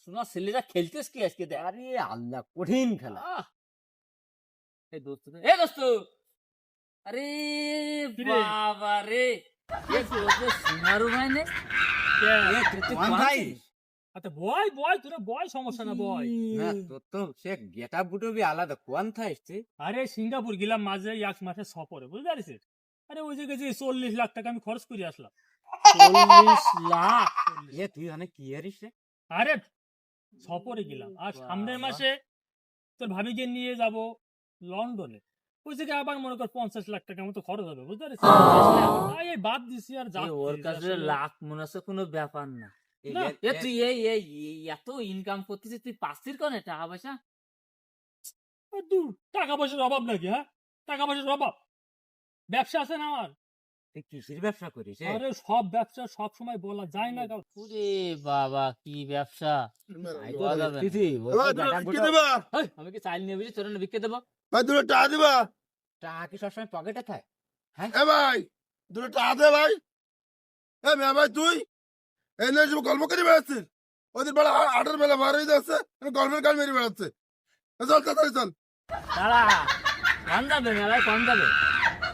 শোনা ছেলেরা খেলতেস কি আজকে দেখ। আরে আল্লাহ কঠিন খেলা। এই দোস্ত আরে বাবা রে সিঙ্গারু ভাই নে আচ্ছা বয় বয় তোরা বয়, সমস্যা না বয়। না তোর তো সে গেটআপ গুটবি আলাদা, কোয়ান থাইছে। আরে সিঙ্গাপুর গেলাম মাঝে 1 মাসের সফরে, বুঝতে পারছিস? আরে ওই যে গেছি 40 লাখ টাকা আমি খরচ করে আসলাম। 40 লাখ। তুই অনেক কি হারিস রে? আরে সফরে গেলাম, আর সামনের মাসে তোর ভাবিকে নিয়ে যাব লন্ডনে। ওই থেকে আবার মনে কর 50 লাখ টাকা মতো খরচ হবে, বুঝতে পারছিস? এই বাদ দিছি আর যা ওর কাছে লাখ মনে হচ্ছে কোনো ব্যাপার না। না, তুই এই এত ইনকাম করতেছিস, তুই পাচ্ছিস কোনে টাকা পয়সা? দূর, টাকা পয়সার অভাব নাকি? হ্যাঁ, টাকা পয়সার অভাব? ব্যবসা আছে না আমার। তুই কিসের ব্যবসা করিস? আরে সব ব্যবসা সব সময় বলা যায় না। ওরে বাবা কি ব্যবসা! বলা যাবে না। আমি কি চাইল নিয়ে বুঝি তোর বিক্রি দেবো? ভাই দুটো টাকা দিবা? টাকা কি সবসময় পকেটে থাকে? এ ভাই দুটো টাকা দে ভাই। এ মেয়া ভাই তুই এই নিয়ে সব গল্প করে বেড়াচ্ছিস? ওদের বেলা 8-এর বেলা বার হয়ে যাচ্ছে, গল্পের গাল মেরে বেড়াচ্ছে। চল তাড়াতাড়ি চল। দাঁড়া, কম যাবে মেলায়, কম যাবে।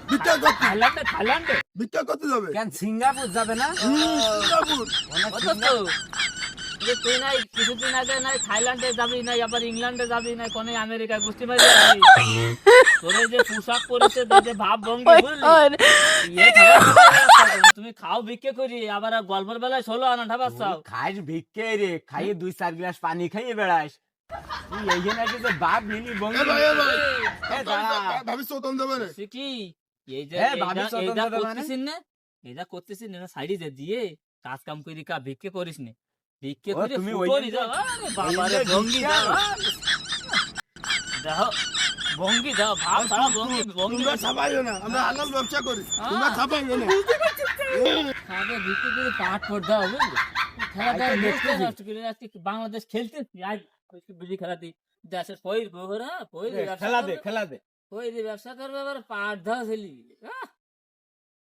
ভিক্ষা করতে থাইল্যান্ডে ভিক্ষা করতে যাবে। কেন সিঙ্গাপুর যাবে না? সিঙ্গাপুর। তুই নাই কিছুদিন আগে নাই থাইল্যান্ডে যাবি, নাই আবার ইংল্যান্ডে যাবি, নাই কোন আমেরিকা গোষ্ঠী মারি যাবি। তোর যে পোশাক পরেছে, তোর যে ভাব ভঙ্গি, বুঝলি? তুমি খাও ভিক্ষে করি, আবার গল্পের বেলায় 16 আনা ঢাবাচ্ছাও। খাইস ভিক্ষে রে, খাইয়ে 2-4 গ্লাস পানি খাইয়ে বেড়াস। তুই এইখানে নাকি যে বাপ মিনি বঙ্গি। এ ভাই এ দাঁড়া। ভাবি চোদন দেবে না। কি এই যে ভাবি চন্দন দাদা মানে? করতেছিস না, এটা করতেছিস না, সাইডে যে দিয়ে কাজ কাম করি, ভিক্ষে করিস না, ভিক্ষে ও, করে তুমি ফুটবলই যাও। আরে বাবা রে, ভঙ্গি দাও, দাও ভঙ্গি দাও, ভাব ছাড়া ভঙ্গি তোমরা ছাপাইও না, আমরা হালাল ব্যবসা করি, তোমরা ছাপাইও না। আগে ভিক্ষে করে পাট পড় দাও, বুঝলি? খেলাটা দেখতে নষ্ট করে আজকে বাংলাদেশ খেলতে বুঝি খেলা দিই দেশের পয়র বহরা পয়র খেলা দে, খেলা দে। ব্যবসা করবে, আবার পাট দাও ছেলি।